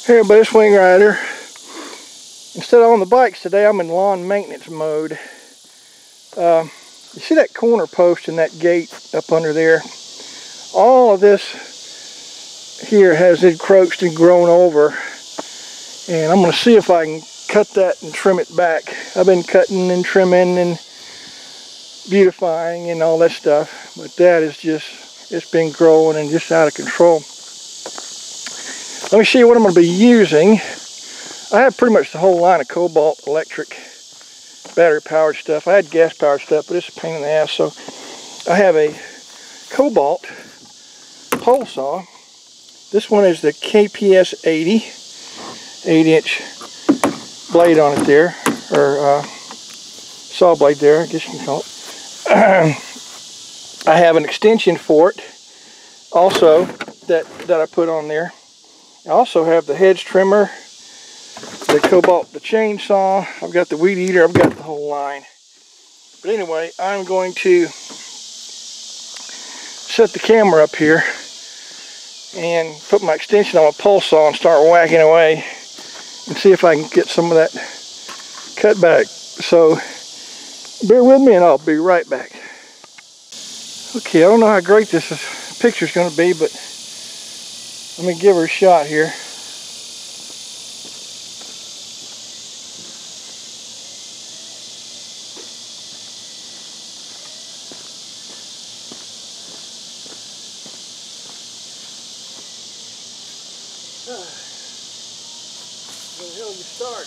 Hey everybody, it's Wing Rider. Instead of on the bikes today, I'm in lawn maintenance mode. You see that corner post and that gate up under there? All of this here has encroached and grown over. And I'm going to see if I can cut that and trim it back. I've been cutting and trimming and beautifying and all that stuff. But that is just, it's been growing and just out of control. Let me show you what I'm going to be using. I have pretty much the whole line of Cobalt electric battery powered stuff. I had gas powered stuff, but it's a pain in the ass. So I have a Cobalt pole saw. This one is the KPS 80, 8-inch blade on it there, or saw blade there, I guess you can call it. I have an extension for it also that I put on there. I also have the hedge trimmer, the Cobalt, the chainsaw, I've got the weed eater, I've got the whole line. But anyway, I'm going to set the camera up here and put my extension on my pole saw and start whacking away and see if I can get some of that cut back. So bear with me and I'll be right back. Okay, I don't know how great this picture's going to be, but let me give her a shot here. Where the hell do you start?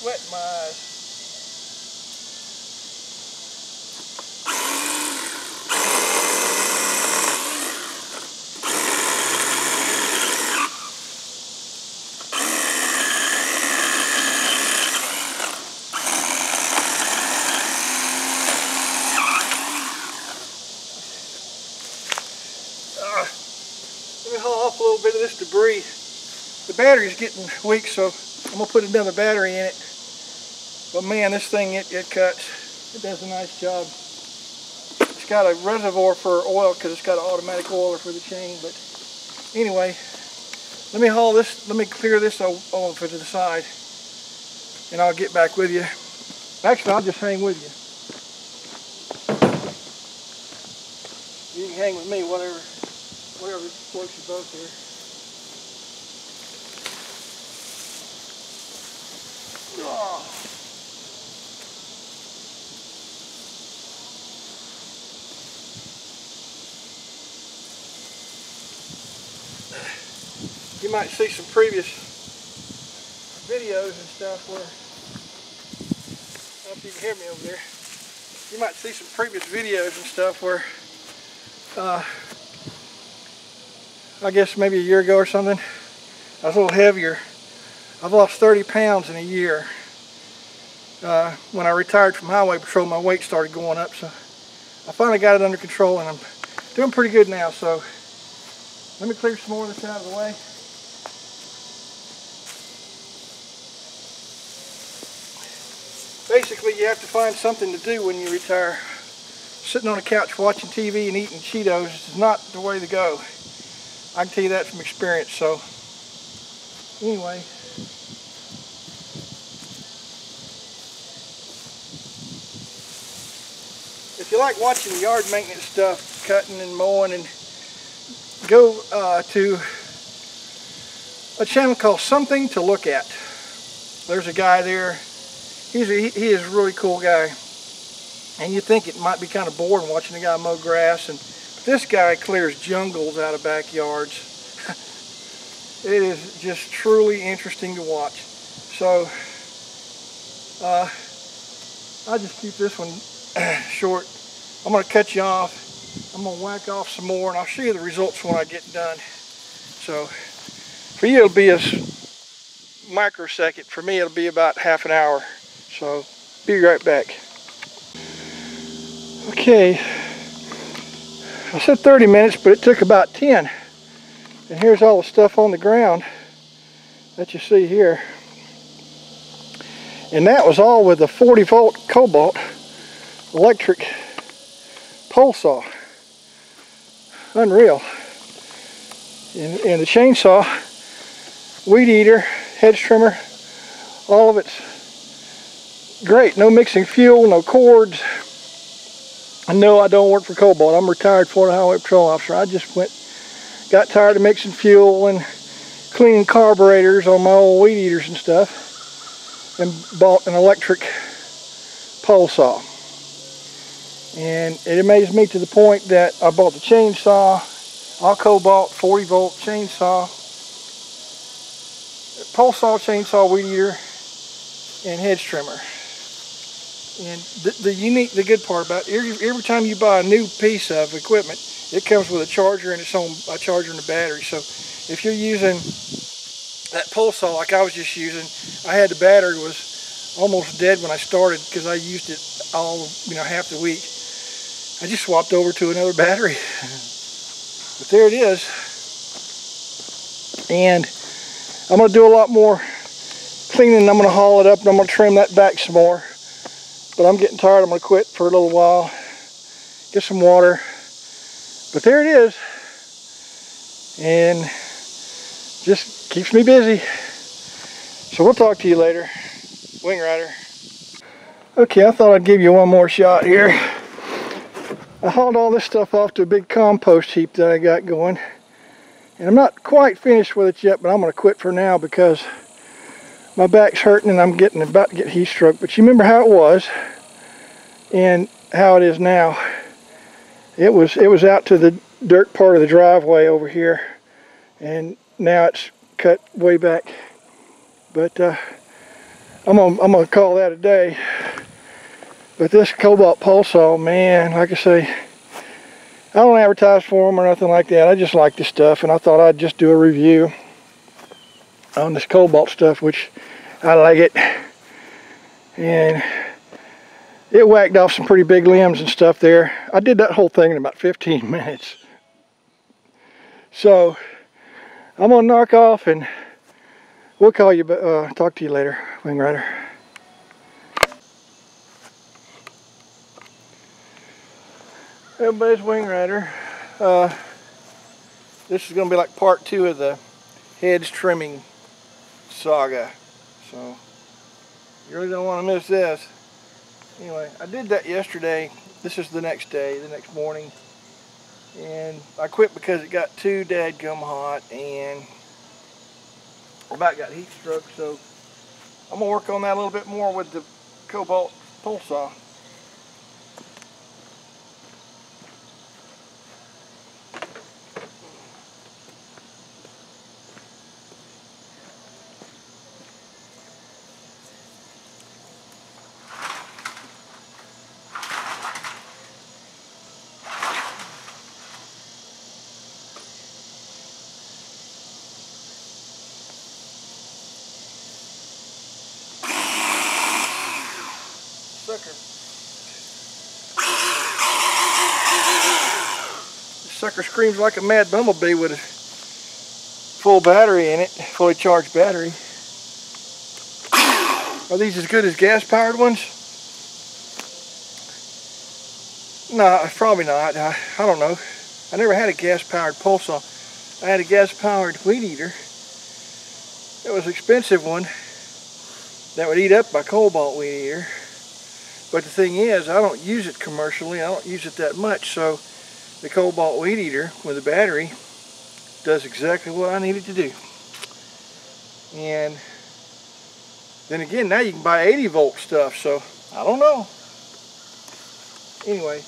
Sweat in my eyes. Let me haul off a little bit of this debris. The battery's getting weak, so I'm going to put another battery in it. But man, this thing, it cuts. It does a nice job. It's got a reservoir for oil because it's got an automatic oiler for the chain. But anyway, let me haul this, let me clear this over to the side. And I'll get back with you. Actually, I'll just hang with you. You can hang with me, whatever floats your boat here. Oh. You might see some previous videos and stuff where, I don't know if you can hear me over there. You might see some previous videos and stuff where, I guess maybe a year ago or something, I was a little heavier. I've lost 30 pounds in a year. When I retired from highway patrol, my weight started going up, so I finally got it under control and I'm doing pretty good now. So let me clear some more of this out of the way. Basically, you have to find something to do when you retire. Sitting on a couch watching TV and eating Cheetos is not the way to go. I can tell you that from experience. So, anyway. If you like watching yard maintenance stuff, cutting and mowing, and go to a channel called Something to Look At. There's a guy there. He is a really cool guy. And you think it might be kind of boring watching a guy mow grass, and this guy clears jungles out of backyards. It is just truly interesting to watch. So I'll just keep this one short. I'm going to cut you off. I'm going to whack off some more, and I'll show you the results when I get done. So for you it'll be a microsecond. For me it'll be about half an hour. So be right back. Okay, I said 30 minutes, but it took about 10. And here's all the stuff on the ground that you see here. And that was all with a 40-volt Kobalt electric pole saw. Unreal. And the chainsaw, weed eater, hedge trimmer, all of it's great. No mixing fuel, no cords. No, I don't work for Kobalt. I'm a retired Florida Highway Patrol officer. I just got tired of mixing fuel and cleaning carburetors on my old weed eaters and stuff, and bought an electric pole saw. And it amazed me to the point that I bought the chainsaw, all Kobalt 40-volt chainsaw, pole saw, chainsaw, weed eater, and hedge trimmer. And the good part about it, every time you buy a new piece of equipment, it comes with a charger and its own charger and a battery. So if you're using that pole saw like I was just using, I had the battery was almost dead when I started because I used it all, half the week. I just swapped over to another battery. But there it is. And I'm going to do a lot more cleaning. I'm going to haul it up and I'm going to trim that back some more. But I'm getting tired. I'm going to quit for a little while, get some water. But there it is. And just keeps me busy. So we'll talk to you later. Wing Rider. Okay, I thought I'd give you one more shot here. I hauled all this stuff off to a big compost heap that I got going. And I'm not quite finished with it yet, but I'm going to quit for now because my back's hurting and I'm about to get heat stroke. But you remember how it was and how it is now. It was out to the dirt part of the driveway over here, and now it's cut way back. But I'm gonna call that a day. But this Kobalt pole saw, man, like I say, I don't advertise for them or nothing like that. I just like this stuff, and I thought I'd just do a review on this Kobalt stuff, which I like it. And it whacked off some pretty big limbs and stuff there. I did that whole thing in about 15 minutes. So I'm gonna knock off and we'll call you, talk to you later, Wing Rider. Everybody's Wing Rider. This is gonna be like part 2 of the hedge trimming saga. So you really don't want to miss this. Anyway, I did that yesterday. This is the next day, the next morning. And I quit because it got too dadgum hot and I about got heat stroke. So I'm going to work on that a little bit more with the Kobalt pole saw. Sucker. This sucker screams like a mad bumblebee with a full battery in it, fully charged battery. Are these as good as gas-powered ones? No, probably not. I don't know. I never had a gas-powered pole saw. I had a gas-powered weed eater. It was an expensive one that would eat up my cobalt weed eater. But the thing is, I don't use it commercially. I don't use it that much. So the cobalt weed eater with a battery does exactly what I need it to do. And then again, now you can buy 80 volt stuff. So I don't know. Anyway.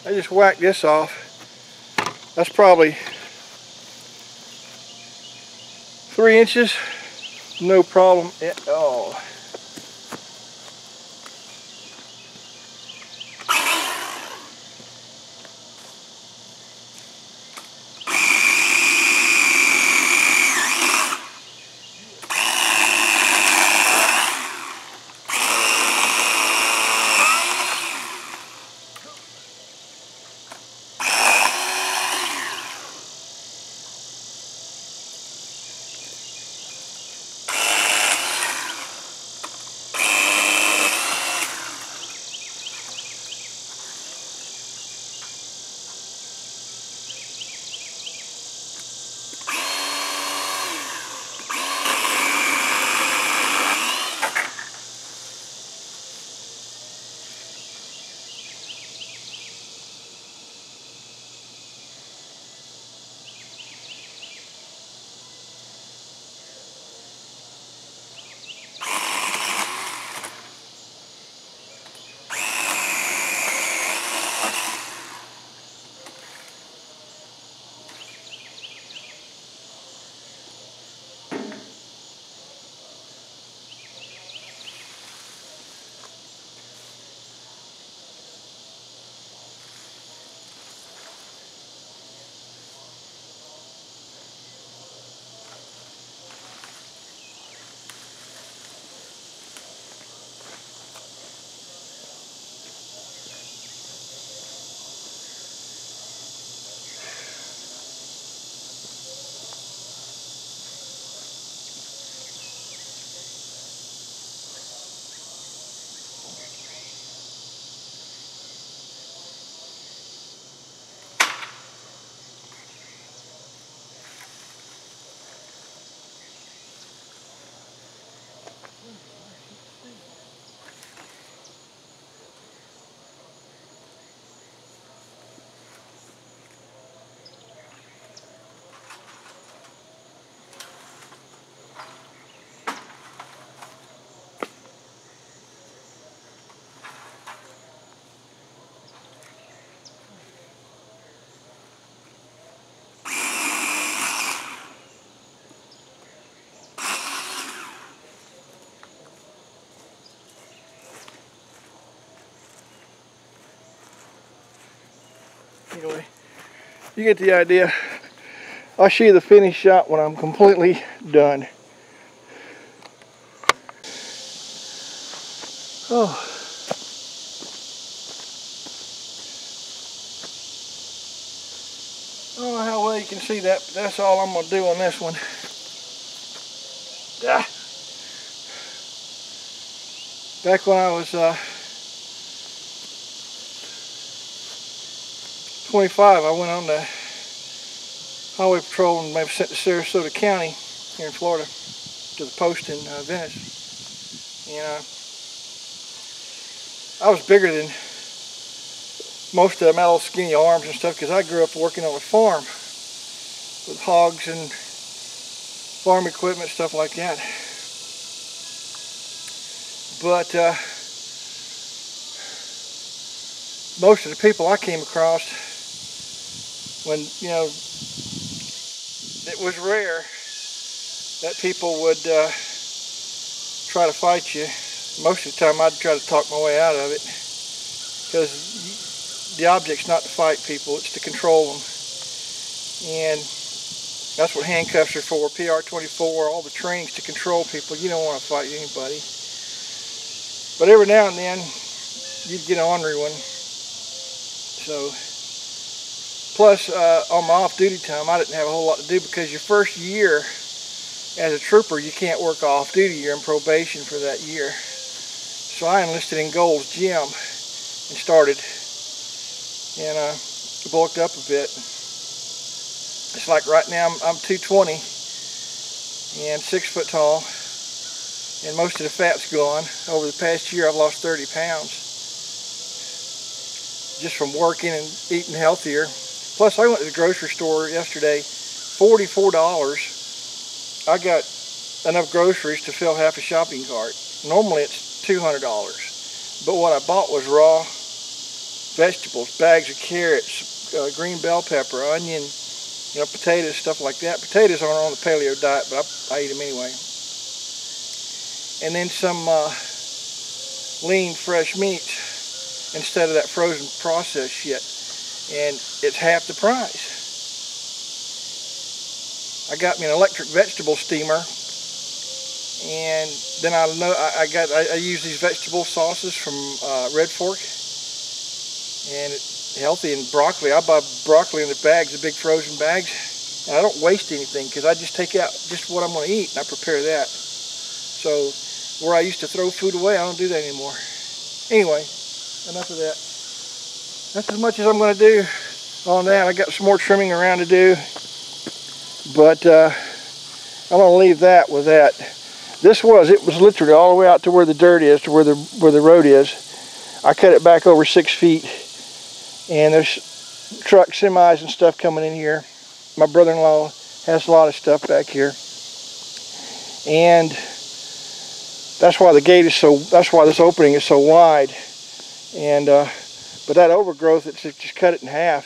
I just whacked this off. That's probably 3 inches. No problem at all. Anyway, you get the idea. I'll show you the finished shot when I'm completely done. Oh. I don't know how well you can see that, but that's all I'm going to do on this one. Ah. Back when I was 25, I went on the highway patrol and maybe sent to Sarasota County here in Florida to the post in Venice. And I was bigger than most of them. I had little skinny arms and stuff because I grew up working on a farm with hogs and farm equipment, stuff like that. But most of the people I came across, when, you know, it was rare that people would try to fight you. Most of the time I'd try to talk my way out of it, because the object's not to fight people, it's to control them. And that's what handcuffs are for, PR-24, all the training's to control people. You don't want to fight anybody. But every now and then, you'd get an ornery one. So, plus on my off-duty time, I didn't have a whole lot to do, because your first year as a trooper, you can't work off-duty. You're in probation for that year. So I enlisted in Gold's Gym and started, and bulked up a bit. It's like right now I'm 220 and 6 foot tall, and most of the fat's gone. Over the past year I've lost 30 pounds just from working and eating healthier. Plus I went to the grocery store yesterday, $44. I got enough groceries to fill half a shopping cart. Normally it's $200, but what I bought was raw vegetables, bags of carrots, green bell pepper, onion, you know, potatoes, stuff like that. Potatoes aren't on the paleo diet, but I eat them anyway. And then some lean, fresh meat instead of that frozen processed shit. And it's half the price. I got me an electric vegetable steamer, and then I use these vegetable sauces from Red Fork, and it's healthy. And broccoli, I buy broccoli in the bags, the big frozen bags, and I don't waste anything, because I just take out just what I'm going to eat and I prepare that. So where I used to throw food away, I don't do that anymore. Anyway, enough of that. That's as much as I'm going to do on that. I got some more trimming around to do, but I'm going to leave that with that. It was literally all the way out to where the dirt is, to where the road is. I cut it back over 6 feet, and there's trucks, semis, and stuff coming in here. My brother-in-law has a lot of stuff back here, and that's why the gate is so. That's why this opening is so wide. And but that overgrowth, it's just cut it in half.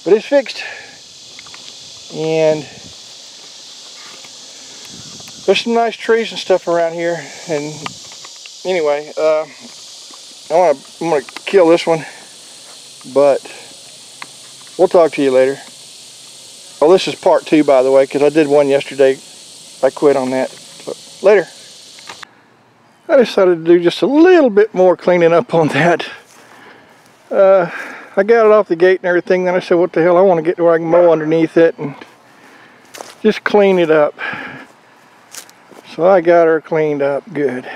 But it's fixed, and there's some nice trees and stuff around here. And anyway, I'm gonna kill this one, but we'll talk to you later. Oh, this is part 2, by the way, because I did one yesterday. I quit on that. So, later. I decided to do just a little bit more cleaning up on that. I got it off the gate and everything. Then I said, what the hell, I want to get to where I can mow underneath it and just clean it up. So I got her cleaned up good.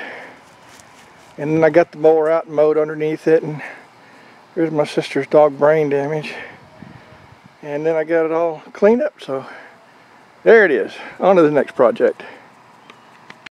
And then I got the mower out and mowed underneath it. And here's my sister's dog brain damage. And then I got it all cleaned up. So there it is. On to the next project.